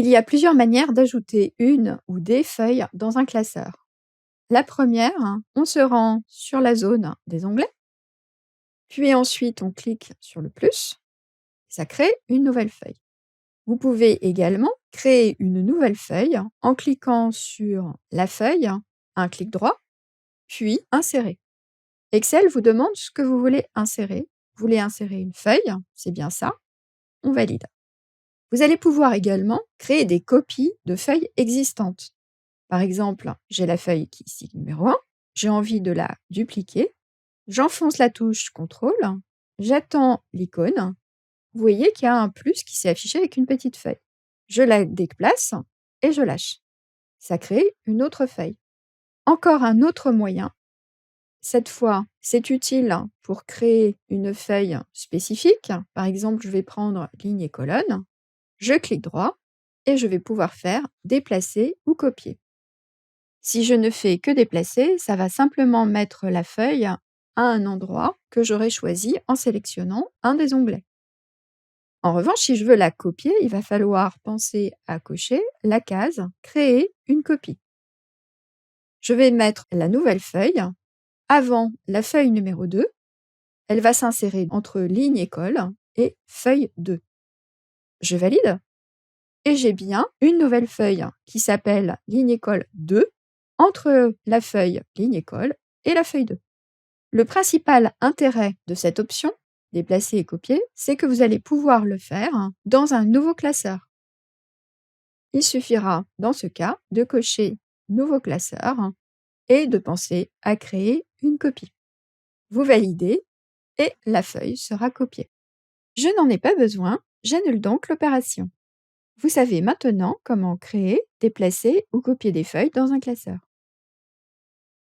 Il y a plusieurs manières d'ajouter une ou des feuilles dans un classeur. La première, on se rend sur la zone des onglets, puis ensuite on clique sur le plus, ça crée une nouvelle feuille. Vous pouvez également créer une nouvelle feuille en cliquant sur la feuille, un clic droit, puis insérer. Excel vous demande ce que vous voulez insérer. Vous voulez insérer une feuille, c'est bien ça, on valide. Vous allez pouvoir également créer des copies de feuilles existantes. Par exemple, j'ai la feuille qui est ici numéro 1, j'ai envie de la dupliquer, j'enfonce la touche CTRL, j'attends l'icône, vous voyez qu'il y a un plus qui s'est affiché avec une petite feuille. Je la déplace et je lâche. Ça crée une autre feuille. Encore un autre moyen, cette fois, c'est utile pour créer une feuille spécifique. Par exemple, je vais prendre ligne et colonne, je clique droit et je vais pouvoir faire déplacer ou copier. Si je ne fais que déplacer, ça va simplement mettre la feuille à un endroit que j'aurai choisi en sélectionnant un des onglets. En revanche, si je veux la copier, il va falloir penser à cocher la case « Créer une copie ». Je vais mettre la nouvelle feuille avant la feuille numéro 2. Elle va s'insérer entre ligne et colle et feuille 2. Je valide et j'ai bien une nouvelle feuille qui s'appelle ligne et colle 2 entre la feuille ligne et colle et la feuille 2. Le principal intérêt de cette option, déplacer et copier, c'est que vous allez pouvoir le faire dans un nouveau classeur. Il suffira, dans ce cas, de cocher Nouveau classeur et de penser à créer une copie. Vous validez et la feuille sera copiée. Je n'en ai pas besoin, j'annule donc l'opération. Vous savez maintenant comment créer, déplacer ou copier des feuilles dans un classeur.